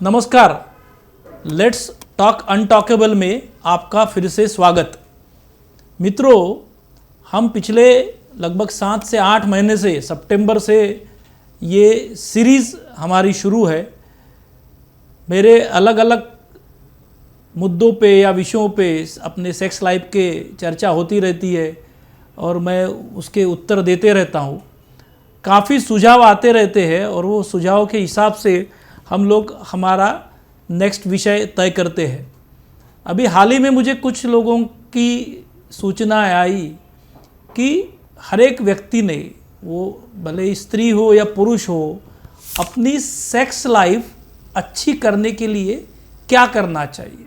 नमस्कार, let's talk अनटॉकेबल में आपका फिर से स्वागत। मित्रों, हम पिछले लगभग 7 से 8 महीने से सितंबर से ये सीरीज़ हमारी शुरू है। मेरे अलग अलग मुद्दों पे या विषयों पे अपने सेक्स लाइफ के चर्चा होती रहती है और मैं उसके उत्तर देते रहता हूँ। काफ़ी सुझाव आते रहते हैं और वो सुझाव के हिसाब से हम लोग हमारा नेक्स्ट विषय तय करते हैं। अभी हाल ही में मुझे कुछ लोगों की सूचना आई कि हर एक व्यक्ति ने, वो भले स्त्री हो या पुरुष हो, अपनी सेक्स लाइफ अच्छी करने के लिए क्या करना चाहिए।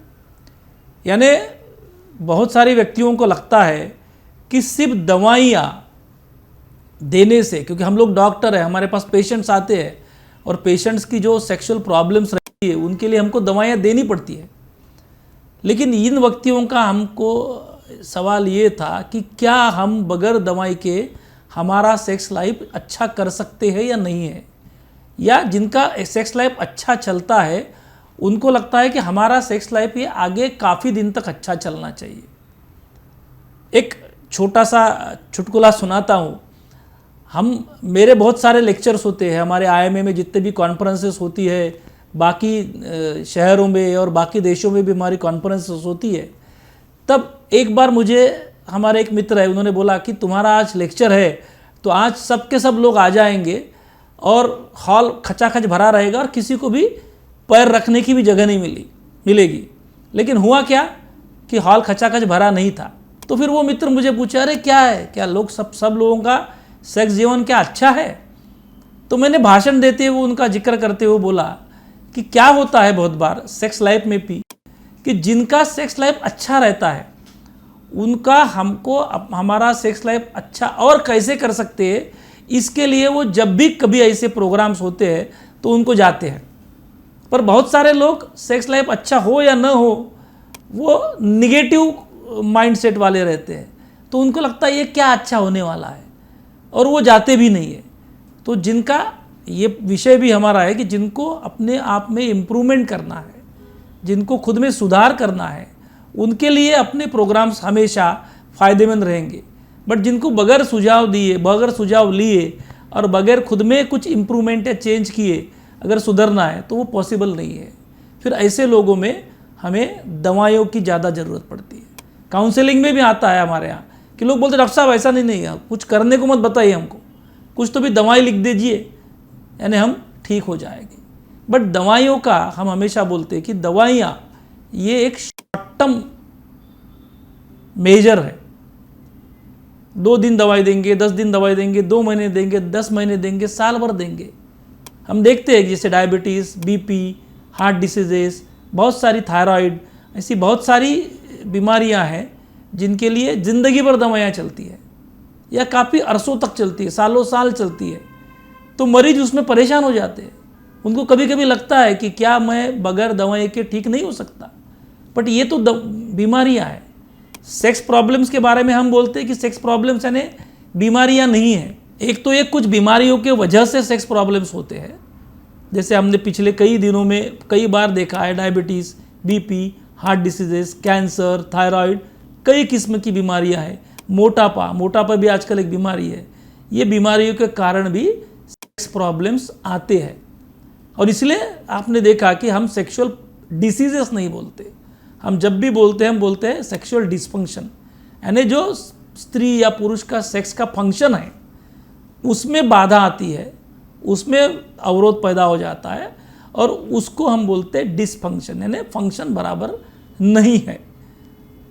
यानी बहुत सारे व्यक्तियों को लगता है कि सिर्फ दवाइयाँ देने से, क्योंकि हम लोग डॉक्टर हैं, हमारे पास पेशेंट्स आते हैं और पेशेंट्स की जो सेक्सुअल प्रॉब्लम्स रहती है उनके लिए हमको दवाइयाँ देनी पड़ती है। लेकिन इन व्यक्तियों का हमको सवाल ये था कि क्या हम बगैर दवाई के हमारा सेक्स लाइफ अच्छा कर सकते हैं या नहीं है, या जिनका सेक्स लाइफ अच्छा चलता है उनको लगता है कि हमारा सेक्स लाइफ ये आगे काफ़ी दिन तक अच्छा चलना चाहिए। एक छोटा सा चुटकुला सुनाता हूँ। मेरे बहुत सारे लेक्चर्स होते हैं, हमारे आईएमए में जितने भी कॉन्फ्रेंसेस होती है, बाकी शहरों में और बाकी देशों में भी हमारी कॉन्फ्रेंसेस होती है। तब एक बार मुझे हमारे एक मित्र है, उन्होंने बोला कि तुम्हारा आज लेक्चर है तो आज सब के सब लोग आ जाएंगे और हॉल खचाखच भरा रहेगा और किसी को भी पैर रखने की भी जगह नहीं मिलेगी। लेकिन हुआ क्या कि हॉल खचाखच भरा नहीं था। तो फिर वो मित्र मुझे पूछा, अरे क्या है, क्या लोग सब लोगों का सेक्स जीवन क्या अच्छा है। तो मैंने भाषण देते हुए उनका जिक्र करते हुए बोला कि क्या होता है बहुत बार सेक्स लाइफ में भी, कि जिनका सेक्स लाइफ अच्छा रहता है उनका हमको हमारा सेक्स लाइफ अच्छा और कैसे कर सकते हैं, इसके लिए वो जब भी कभी ऐसे प्रोग्राम्स होते हैं तो उनको जाते हैं। पर बहुत सारे लोग सेक्स लाइफ अच्छा हो या न हो, वो निगेटिव माइंडसेट वाले रहते हैं, तो उनको लगता है ये क्या अच्छा होने वाला है और वो जाते भी नहीं है। तो जिनका ये विषय भी हमारा है कि जिनको अपने आप में इम्प्रूवमेंट करना है, जिनको खुद में सुधार करना है, उनके लिए अपने प्रोग्राम्स हमेशा फ़ायदेमंद रहेंगे। बट जिनको बगैर सुझाव दिए, बगैर सुझाव लिए और बगैर खुद में कुछ इम्प्रूवमेंट या चेंज किए अगर सुधरना है तो वो पॉसिबल नहीं है। फिर ऐसे लोगों में हमें दवाइयों की ज़्यादा ज़रूरत पड़ती है। काउंसलिंग में भी आता है हमारे यहाँ कि लोग बोलते डॉक्टर साहब ऐसा नहीं है, कुछ करने को मत बताइए, हमको कुछ तो भी दवाई लिख दीजिए, यानी हम ठीक हो जाएंगे। बट दवाइयों का हम हमेशा बोलते हैं कि दवाइयाँ ये एक शॉर्ट टर्म मेजर है। 2 दिन दवाई देंगे, 10 दिन दवाई देंगे, 2 महीने देंगे, 10 महीने देंगे, साल भर देंगे। हम देखते हैं जैसे डायबिटीज़, बीपी, हार्ट डिसीजेस, बहुत सारी थायराइड, ऐसी बहुत सारी बीमारियां हैं जिनके लिए ज़िंदगी भर दवाइयाँ चलती है या काफ़ी अरसों तक चलती है, सालों साल चलती है। तो मरीज उसमें परेशान हो जाते हैं। उनको कभी कभी लगता है कि क्या मैं बगैर दवाई के ठीक नहीं हो सकता। बट ये तो बीमारियां हैं। सेक्स प्रॉब्लम्स के बारे में हम बोलते हैं कि सेक्स प्रॉब्लम्स यानी बीमारियां नहीं हैं। एक तो ये कुछ बीमारियों के वजह से सेक्स प्रॉब्लम्स होते हैं, जैसे हमने पिछले कई दिनों में कई बार देखा है, diabetes, BP, heart diseases, cancer, thyroid, कई किस्म की बीमारियां हैं। मोटापा भी आजकल एक बीमारी है। ये बीमारियों के कारण भी सेक्स प्रॉब्लम्स आते हैं। और इसलिए आपने देखा कि हम सेक्सुअल डिसीजेस नहीं बोलते, हम जब भी बोलते हैं हम बोलते हैं सेक्सुअल डिसफंक्शन, यानी जो स्त्री या पुरुष का सेक्स का फंक्शन है उसमें बाधा आती है, उसमें अवरोध पैदा हो जाता है और उसको हम बोलते हैं डिसफंक्शन, यानी फंक्शन बराबर नहीं है।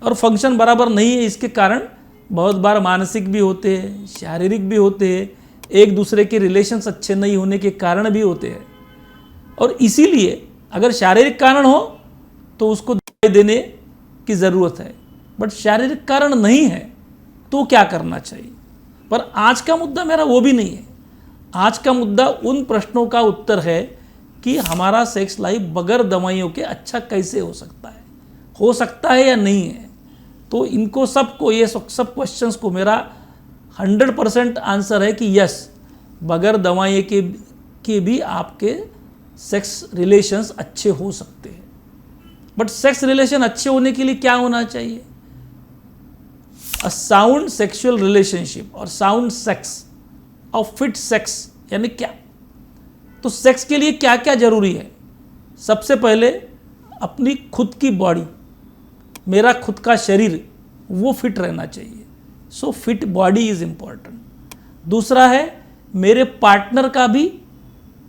और फंक्शन बराबर नहीं है, इसके कारण बहुत बार मानसिक भी होते हैं, शारीरिक भी होते हैं, एक दूसरे के रिलेशंस अच्छे नहीं होने के कारण भी होते हैं। और इसीलिए अगर शारीरिक कारण हो तो उसको दवाई देने की ज़रूरत है, बट शारीरिक कारण नहीं है तो क्या करना चाहिए। पर आज का मुद्दा मेरा वो भी नहीं है। आज का मुद्दा उन प्रश्नों का उत्तर है कि हमारा सेक्स लाइफ बगैर दवाइयों के अच्छा कैसे हो सकता है या नहीं है। तो इनको सबको, ये सब क्वेश्चंस को मेरा 100% आंसर है कि यस, बगैर दवाई के भी आपके सेक्स रिलेशंस अच्छे हो सकते हैं। बट सेक्स रिलेशन अच्छे होने के लिए क्या होना चाहिए? अ साउंड सेक्सुअल रिलेशनशिप और साउंड सेक्स और फिट सेक्स यानी क्या? तो सेक्स के लिए क्या क्या जरूरी है? सबसे पहले अपनी खुद की बॉडी, मेरा खुद का शरीर वो फिट रहना चाहिए। So fit body is important. दूसरा है मेरे पार्टनर का भी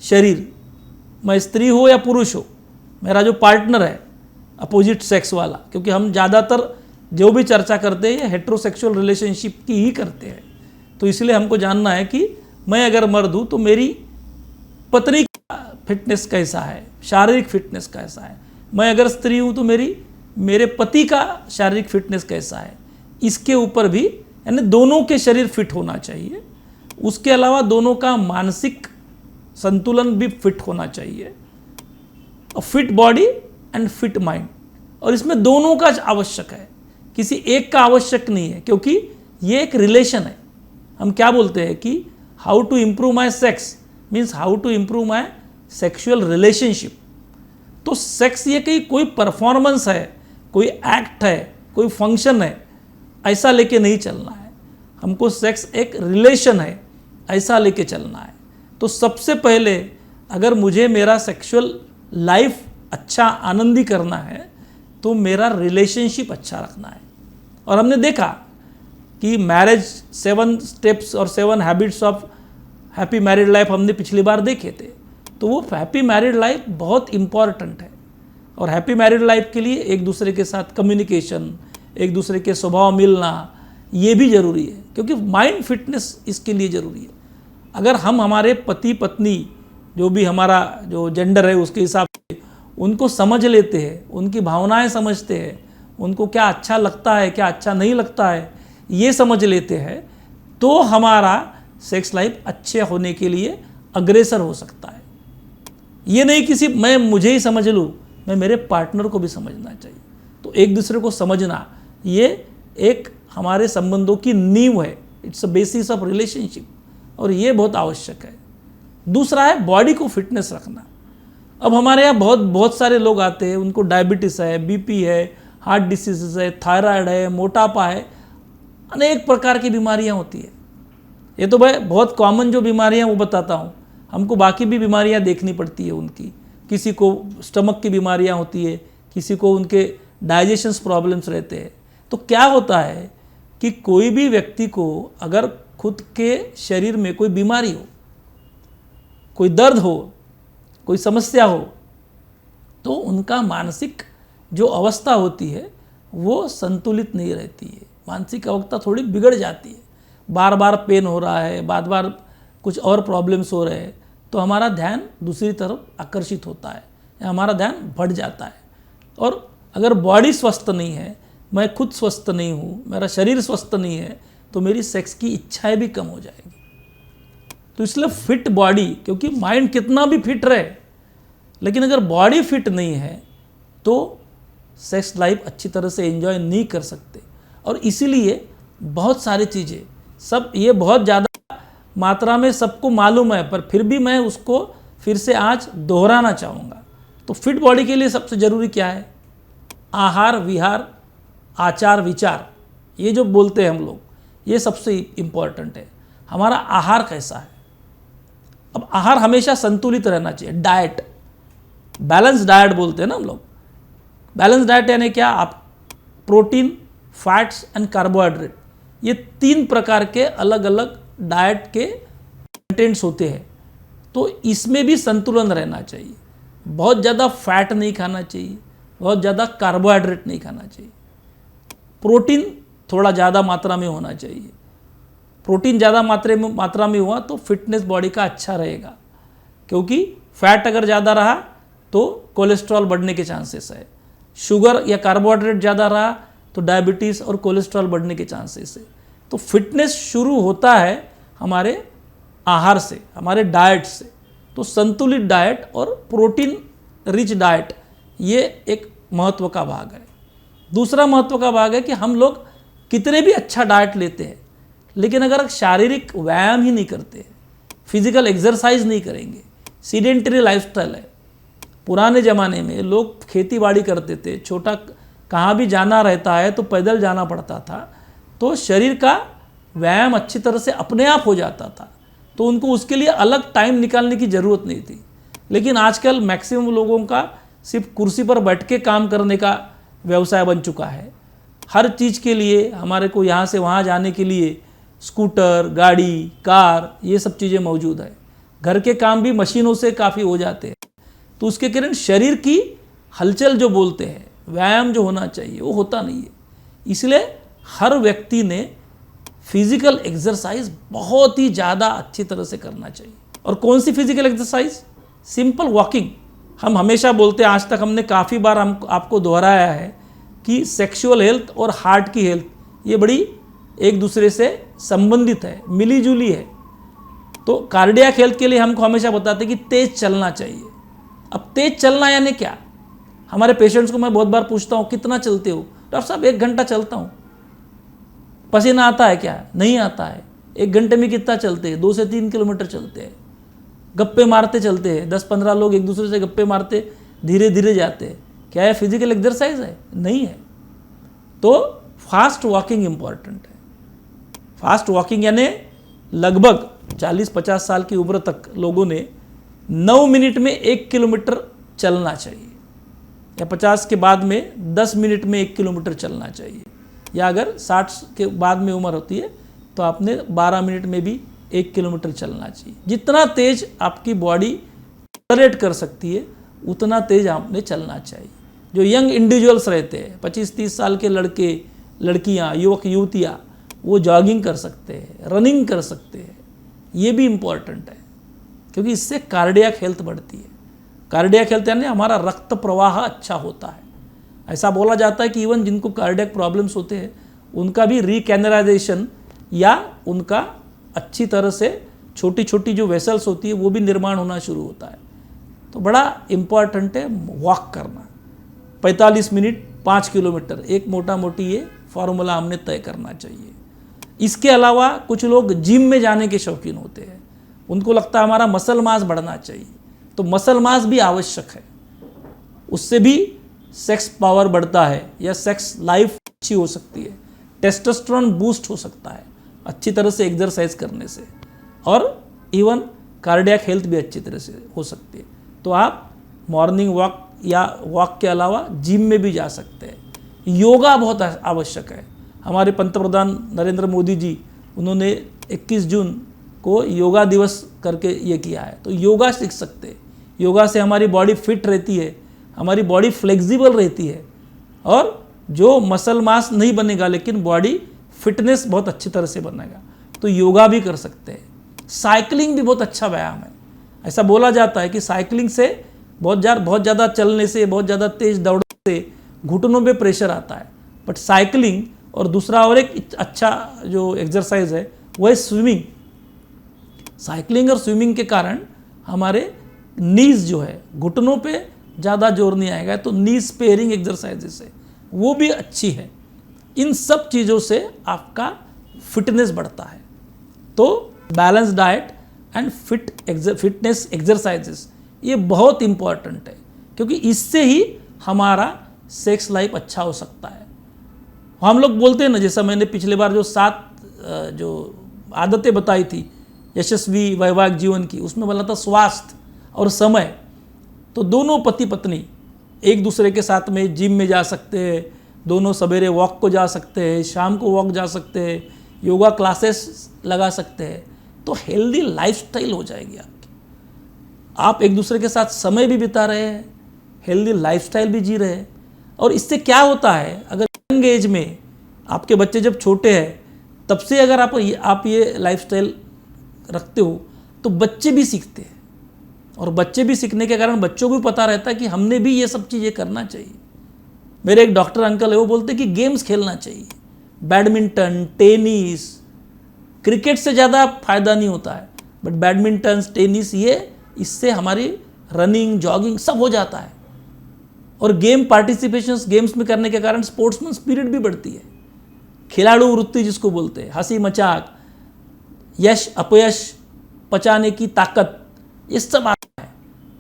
शरीर, मैं स्त्री हो या पुरुष हो, मेरा जो पार्टनर है अपोजिट सेक्स वाला, क्योंकि हम ज़्यादातर जो भी चर्चा करते हैं हेट्रोसेक्सुअल रिलेशनशिप की ही करते हैं, तो इसलिए हमको जानना है कि मैं अगर मर्द हूँ तो मेरी पत्नी का फिटनेस कैसा है, शारीरिक फिटनेस कैसा है। मैं अगर स्त्री हूँ तो मेरे पति का शारीरिक फिटनेस कैसा है। इसके ऊपर भी यानी दोनों के शरीर फिट होना चाहिए। उसके अलावा दोनों का मानसिक संतुलन भी फिट होना चाहिए। Fit body and fit mind, और इसमें दोनों का आवश्यक है, किसी एक का आवश्यक नहीं है, क्योंकि ये एक रिलेशन है। हम क्या बोलते हैं कि how to improve my sex means how to improve my sexual relationship. तो सेक्स ये कहीं कोई परफॉर्मेंस है, कोई एक्ट है, कोई फंक्शन है, ऐसा लेके नहीं चलना है। हमको सेक्स एक रिलेशन है, ऐसा लेके चलना है। तो सबसे पहले अगर मुझे मेरा सेक्सुअल लाइफ अच्छा आनंदी करना है तो मेरा रिलेशनशिप अच्छा रखना है। और हमने देखा कि मैरिज 7 स्टेप्स और 7 habits of happy married life हमने पिछली बार देखे थे। तो वो हैप्पी मैरिड लाइफ बहुत इम्पॉर्टेंट है। और हैप्पी मैरिड लाइफ के लिए एक दूसरे के साथ कम्युनिकेशन, एक दूसरे के स्वभाव मिलना, ये भी ज़रूरी है, क्योंकि माइंड फिटनेस इसके लिए ज़रूरी है। अगर हम हमारे पति पत्नी जो भी हमारा जो जेंडर है उसके हिसाब से उनको समझ लेते हैं, उनकी भावनाएं समझते हैं, उनको क्या अच्छा लगता है क्या अच्छा नहीं लगता है ये समझ लेते हैं, तो हमारा सेक्स लाइफ अच्छे होने के लिए अग्रेसर हो सकता है। ये नहीं किसी मैं मुझे ही समझ लूँ, मैं मेरे पार्टनर को भी समझना चाहिए। तो एक दूसरे को समझना ये एक हमारे संबंधों की नींव है, it's a basis of relationship, और ये बहुत आवश्यक है। दूसरा है बॉडी को फिटनेस रखना। अब हमारे यहाँ बहुत सारे लोग आते हैं, उनको डायबिटीज़ है, बीपी है, हार्ट डिसीज़ है, थायराइड है, मोटापा है, अनेक प्रकार की बीमारियाँ होती है। ये तो भाई बहुत कॉमन जो बीमारियाँ वो बताता हूँ, हमको बाकी भी बीमारियाँ देखनी पड़ती है उनकी। किसी को स्टमक की बीमारियाँ होती है, किसी को उनके डाइजेशंस प्रॉब्लम्स रहते हैं। तो क्या होता है कि कोई भी व्यक्ति को अगर खुद के शरीर में कोई बीमारी हो, कोई दर्द हो, कोई समस्या हो, तो उनका मानसिक जो अवस्था होती है वो संतुलित नहीं रहती है। मानसिक अवस्था थोड़ी बिगड़ जाती है, बार बार पेन हो रहा है, बार बार कुछ और प्रॉब्लम्स हो रहे हैं, तो हमारा ध्यान दूसरी तरफ आकर्षित होता है या हमारा ध्यान बढ़ जाता है। और अगर बॉडी स्वस्थ नहीं है, मैं खुद स्वस्थ नहीं हूँ, मेरा शरीर स्वस्थ नहीं है, तो मेरी सेक्स की इच्छाएं भी कम हो जाएगी। तो इसलिए फिट बॉडी, क्योंकि माइंड कितना भी फिट रहे लेकिन अगर बॉडी फिट नहीं है तो सेक्स लाइफ अच्छी तरह से एंजॉय नहीं कर सकते। और इसीलिए बहुत सारी चीज़ें सब ये बहुत ज़्यादा मात्रा में सबको मालूम है, पर फिर भी मैं उसको फिर से आज दोहराना चाहूँगा। तो फिट बॉडी के लिए सबसे ज़रूरी क्या है? आहार विहार आचार विचार, ये जो बोलते हैं हम लोग, ये सबसे इम्पॉर्टेंट है। हमारा आहार कैसा है? अब आहार हमेशा संतुलित रहना चाहिए। डाइट, बैलेंस डाइट बोलते हैं ना हम लोग। बैलेंस डाइट यानी क्या? आप प्रोटीन, फैट्स एंड कार्बोहाइड्रेट, ये 3 प्रकार के अलग अलग डाइट के कंटेंट्स होते हैं। तो इसमें भी संतुलन रहना चाहिए। बहुत ज़्यादा फैट नहीं खाना चाहिए, बहुत ज़्यादा कार्बोहाइड्रेट नहीं खाना चाहिए। प्रोटीन थोड़ा ज़्यादा मात्रा में होना चाहिए। प्रोटीन ज़्यादा मात्रा में हुआ तो फिटनेस बॉडी का अच्छा रहेगा, क्योंकि फैट अगर ज़्यादा रहा तो कोलेस्ट्रॉल बढ़ने के चांसेस है। शुगर या कार्बोहाइड्रेट ज़्यादा रहा तो डायबिटीज़ और कोलेस्ट्रॉल बढ़ने के चांसेस है। तो फिटनेस शुरू होता है हमारे आहार से, हमारे डाइट से। तो संतुलित डाइट और प्रोटीन रिच डाइट ये एक महत्व का भाग है। दूसरा महत्व का भाग है कि हम लोग कितने भी अच्छा डाइट लेते हैं, लेकिन अगर शारीरिक व्यायाम ही नहीं करते, फिजिकल एक्सरसाइज नहीं करेंगे, सीडेंटरी लाइफस्टाइल है, पुराने ज़माने में लोग खेती बाड़ी करते थे, छोटा कहाँ भी जाना रहता है तो पैदल जाना पड़ता था, तो शरीर का व्यायाम अच्छी तरह से अपने आप हो जाता था, तो उनको उसके लिए अलग टाइम निकालने की ज़रूरत नहीं थी। लेकिन आजकल मैक्सिमम लोगों का सिर्फ कुर्सी पर बैठ के काम करने का व्यवसाय बन चुका है। हर चीज़ के लिए हमारे को यहाँ से वहाँ जाने के लिए स्कूटर, गाड़ी, कार, ये सब चीज़ें मौजूद है। घर के काम भी मशीनों से काफ़ी हो जाते हैं, तो उसके कारण शरीर की हलचल जो बोलते हैं, व्यायाम जो होना चाहिए वो होता नहीं है। इसलिए हर व्यक्ति ने फिजिकल एक्सरसाइज बहुत ही ज़्यादा अच्छी तरह से करना चाहिए। और कौन सी फिजिकल एक्सरसाइज? Simple walking. हम हमेशा बोलते हैं, आज तक हमने काफ़ी बार हम आपको दोहराया है कि सेक्सुअल हेल्थ और हार्ट की हेल्थ ये बड़ी एक दूसरे से संबंधित है, मिली जुली है। तो कार्डियक हेल्थ के लिए हमको हमेशा बताते हैं कि तेज़ चलना चाहिए। अब तेज़ चलना यानी क्या? हमारे पेशेंट्स को मैं बहुत बार पूछता हूँ, कितना चलते हो? डॉक्टर साहब 1 घंटा चलता हूँ। पसीना आता है क्या? नहीं आता है। 1 घंटे में कितना चलते हैं? 2 से 3 किलोमीटर चलते हैं। गप्पे मारते चलते हैं, 10-15 लोग एक दूसरे से गप्पे मारते धीरे धीरे जाते हैं। क्या है फिजिकल एक्सरसाइज है? नहीं है। तो फास्ट वॉकिंग इम्पॉर्टेंट है। फास्ट वॉकिंग यानी लगभग 40-50 साल की उम्र तक लोगों ने 9 मिनट में 1 किलोमीटर चलना चाहिए, या 50 के बाद में 10 मिनट में 1 किलोमीटर चलना चाहिए, या अगर 60 के बाद में उम्र होती है तो आपने 12 मिनट में भी 1 किलोमीटर चलना चाहिए। जितना तेज आपकी बॉडी टॉलरेट कर सकती है उतना तेज आपने चलना चाहिए। जो यंग इंडिविजुअल्स रहते हैं, 25-30 साल के लड़के लड़कियां, युवक युवतियां, वो जॉगिंग कर सकते हैं, रनिंग कर सकते हैं। ये भी इम्पॉर्टेंट है, क्योंकि इससे कार्डियक हेल्थ बढ़ती है। कार्डियक हेल्थ यानी हमारा रक्त प्रवाह अच्छा होता है। ऐसा बोला जाता है कि इवन जिनको कार्डियक प्रॉब्लम्स होते हैं उनका भी रिकैनलाइजेशन या उनका अच्छी तरह से छोटी छोटी जो वेसल्स होती है वो भी निर्माण होना शुरू होता है। तो बड़ा इम्पॉर्टेंट है वॉक करना। 45 मिनट 5 किलोमीटर, एक मोटा मोटी ये फार्मूला हमने तय करना चाहिए। इसके अलावा कुछ लोग जिम में जाने के शौकीन होते हैं, उनको लगता है हमारा मसल मास बढ़ना चाहिए, तो मसल मास भी आवश्यक है। उससे भी सेक्स पावर बढ़ता है या सेक्स लाइफ अच्छी हो सकती है, टेस्टोस्टेरोन बूस्ट हो सकता है अच्छी तरह से एक्सरसाइज करने से, और इवन कार्डियक हेल्थ भी अच्छी तरह से हो सकती है। तो आप मॉर्निंग वॉक या वॉक के अलावा जिम में भी जा सकते हैं। योगा बहुत आवश्यक है। हमारे पंतप्रधान नरेंद्र मोदी जी, उन्होंने 21 जून को योगा दिवस करके ये किया है, तो योगा सीख सकते हैं। योगा से हमारी बॉडी फिट रहती है, हमारी बॉडी फ्लेक्सिबल रहती है, और जो मसल मास नहीं बनेगा लेकिन बॉडी फिटनेस बहुत अच्छी तरह से बनेगा। तो योगा भी कर सकते हैं। साइकिलिंग भी बहुत अच्छा व्यायाम है। ऐसा बोला जाता है कि साइकिलिंग से बहुत ज़्यादा चलने से, बहुत ज़्यादा तेज दौड़ने से घुटनों में प्रेशर आता है। बट साइकिलिंग और दूसरा और एक अच्छा जो एक्सरसाइज है वो है स्विमिंग। साइकिलिंग और स्विमिंग के कारण हमारे नीज जो है, घुटनों पे ज़्यादा जोर नहीं आएगा, तो नी स्पेयरिंग एक्सरसाइजेस है वो भी अच्छी है। इन सब चीज़ों से आपका फिटनेस बढ़ता है। तो balance diet and fitness exercises ये बहुत इम्पॉर्टेंट है, क्योंकि इससे ही हमारा सेक्स लाइफ अच्छा हो सकता है। हम लोग बोलते हैं ना, जैसा मैंने पिछले बार जो 7 जो आदतें बताई थी यशस्वी वैवाहिक जीवन की, उसमें बोला था स्वास्थ्य और समय। तो दोनों पति पत्नी एक दूसरे के साथ में जिम में जा सकते हैं, दोनों सवेरे वॉक को जा सकते हैं, शाम को वॉक जा सकते हैं, योगा क्लासेस लगा सकते हैं। तो हेल्दी लाइफस्टाइल हो जाएगी आपकी। आप एक दूसरे के साथ समय भी बिता रहे हैं, हेल्दी लाइफस्टाइल भी जी रहे हैं। और इससे क्या होता है, अगर यंग एज में आपके बच्चे जब छोटे हैं तब से अगर आप ये लाइफस्टाइल रखते हो तो बच्चे भी सीखते हैं, और बच्चे भी सीखने के कारण बच्चों को भी पता रहता है कि हमने भी ये सब चीज़ें करना चाहिए। मेरे एक डॉक्टर अंकल है, वो बोलते कि गेम्स खेलना चाहिए, बैडमिंटन, टेनिस, क्रिकेट से ज़्यादा फायदा नहीं होता है, बट बैडमिंटन, टेनिस, ये इससे हमारी रनिंग, जॉगिंग सब हो जाता है। और गेम पार्टिसिपेशंस गेम्स में करने के कारण स्पोर्ट्समैन स्पिरिट भी बढ़ती है, खिलाड़ू वृत्ति जिसको बोलते हैं, हंसी मजाक, यश अपयश पचाने की ताकत, ये सब आता है।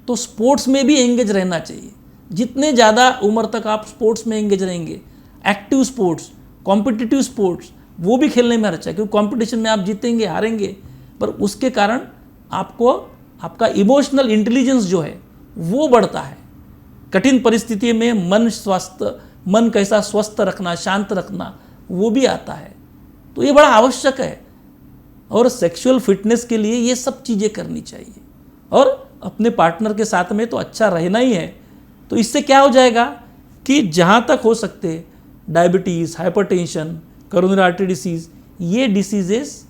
तो स्पोर्ट्स में भी एंगेज रहना चाहिए। जितने ज़्यादा उम्र तक आप स्पोर्ट्स में एंगेज रहेंगे, एक्टिव स्पोर्ट्स, कॉम्पिटिटिव स्पोर्ट्स, वो भी खेलने में अच्छा है, क्योंकि कॉम्पिटिशन में आप जीतेंगे हारेंगे, पर उसके कारण आपको आपका इमोशनल इंटेलिजेंस जो है वो बढ़ता है। कठिन परिस्थिति में मन कैसा स्वस्थ रखना, शांत रखना, वो भी आता है। तो ये बड़ा आवश्यक है, और सेक्सुअल फिटनेस के लिए ये सब चीज़ें करनी चाहिए। और अपने पार्टनर के साथ में तो अच्छा रहना ही है। तो इससे क्या हो जाएगा कि जहाँ तक हो सकते diabetes, hypertension, coronary artery disease, ये डिसीजेस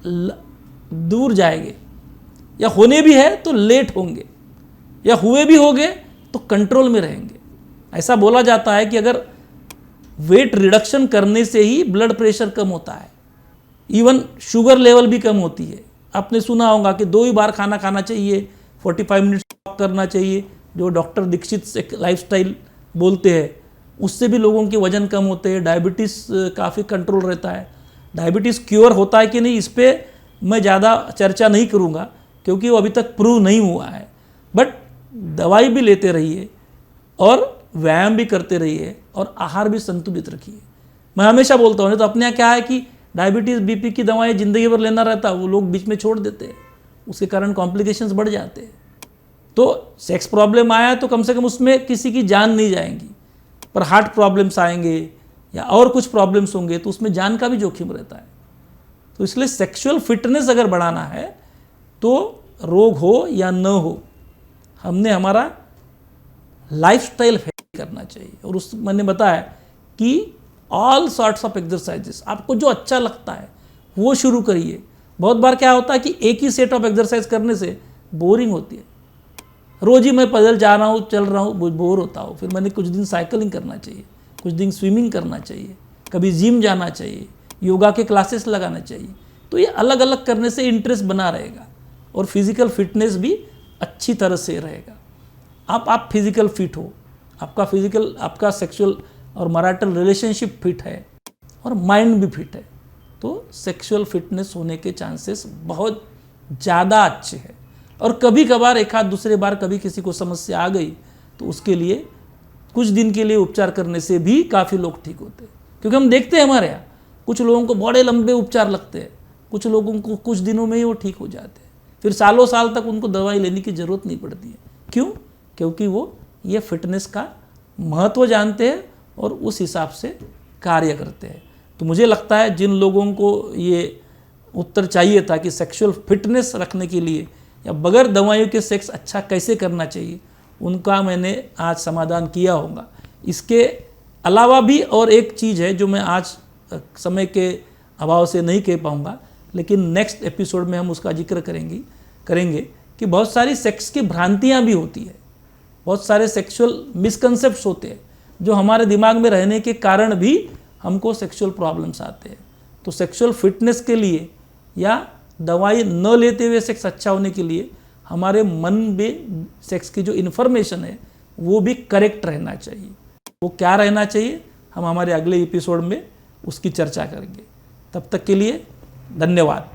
दूर जाएंगे, या होने भी है तो लेट होंगे, या हुए भी होंगे तो कंट्रोल में रहेंगे। ऐसा बोला जाता है कि अगर वेट रिडक्शन करने से ही ब्लड प्रेशर कम होता है, इवन शुगर लेवल भी कम होती है। आपने सुना होगा कि 2 ही बार खाना खाना चाहिए, 45 मिनट्स वॉक करना चाहिए, जो डॉक्टर दीक्षित से लाइफस्टाइल बोलते हैं, उससे भी लोगों के वजन कम होते हैं, डायबिटीज़ काफ़ी कंट्रोल रहता है। डायबिटीज़ क्योर होता है कि नहीं, इस पर मैं ज़्यादा चर्चा नहीं करूँगा, क्योंकि वो अभी तक प्रूव नहीं हुआ है। बट दवाई भी लेते रहिए, और व्यायाम भी करते रहिए, और आहार भी संतुलित रखिए। मैं हमेशा बोलता हूँ, नहीं तो अपने यहाँ क्या है कि डायबिटीज़, बीपी की दवाएं ज़िंदगी भर लेना रहता, वो लोग बीच में छोड़ देते हैं, उसके कारण कॉम्प्लिकेशंस बढ़ जाते हैं। तो सेक्स प्रॉब्लम आया तो कम से कम उसमें किसी की जान नहीं जाएंगी, पर हार्ट प्रॉब्लम्स आएंगे या और कुछ प्रॉब्लम्स होंगे तो उसमें जान का भी जोखिम रहता है। तो इसलिए सेक्सुअल फिटनेस अगर बढ़ाना है तो रोग हो या न हो, हमने हमारा लाइफस्टाइल करना चाहिए। और उस मैंने बताया कि ऑल सॉर्ट्स ऑफ एक्सरसाइजेस, आपको जो अच्छा लगता है वो शुरू करिए। बहुत बार क्या होता है कि एक ही सेट ऑफ एक्सरसाइज करने से बोरिंग होती है। रोज ही मैं पैदल जा रहा हूँ, चल रहा हूँ, बोर होता हूँ। फिर मैंने कुछ दिन साइकिलिंग करना चाहिए, कुछ दिन स्विमिंग करना चाहिए, कभी जिम जाना चाहिए, योगा के क्लासेस लगाना चाहिए। तो ये अलग अलग करने से इंटरेस्ट बना रहेगा, और फिजिकल फिटनेस भी अच्छी तरह से रहेगा। आप फिजिकल फिट हो, आपका सेक्सुअल और मैरिटल रिलेशनशिप फिट है, और माइंड भी फिट है, तो सेक्सुअल फिटनेस होने के चांसेस बहुत ज़्यादा अच्छे हैं। और कभी कभार एक आध दूसरे बार कभी किसी को समस्या आ गई तो उसके लिए कुछ दिन के लिए उपचार करने से भी काफ़ी लोग ठीक होते हैं। क्योंकि हम देखते हैं हमारे यहाँ कुछ लोगों को बड़े लंबे उपचार लगते हैं, कुछ लोगों को कुछ दिनों में ही वो ठीक हो जाते हैं, फिर सालों साल तक उनको दवाई लेने की ज़रूरत नहीं पड़ती है। क्यों? क्योंकि वो ये फिटनेस का महत्व जानते हैं और उस हिसाब से कार्य करते हैं। तो मुझे लगता है जिन लोगों को ये उत्तर चाहिए था कि सेक्सुअल फिटनेस रखने के लिए या बगैर दवाइयों के सेक्स अच्छा कैसे करना चाहिए, उनका मैंने आज समाधान किया होगा। इसके अलावा भी और एक चीज़ है जो मैं आज समय के अभाव से नहीं कह पाऊँगा, लेकिन नेक्स्ट एपिसोड में हम उसका जिक्र करेंगे कि बहुत सारी सेक्स की भ्रांतियाँ भी होती है, बहुत सारे सेक्सुअल मिसकंसेप्ट्स होते हैं जो हमारे दिमाग में रहने के कारण भी हमको सेक्सुअल प्रॉब्लम्स आते हैं। तो सेक्सुअल फिटनेस के लिए या दवाई न लेते हुए सेक्स अच्छा होने के लिए हमारे मन में सेक्स की जो इन्फॉर्मेशन है वो भी करेक्ट रहना चाहिए। वो क्या रहना चाहिए, हम हमारे अगले एपिसोड में उसकी चर्चा करेंगे। तब तक के लिए धन्यवाद।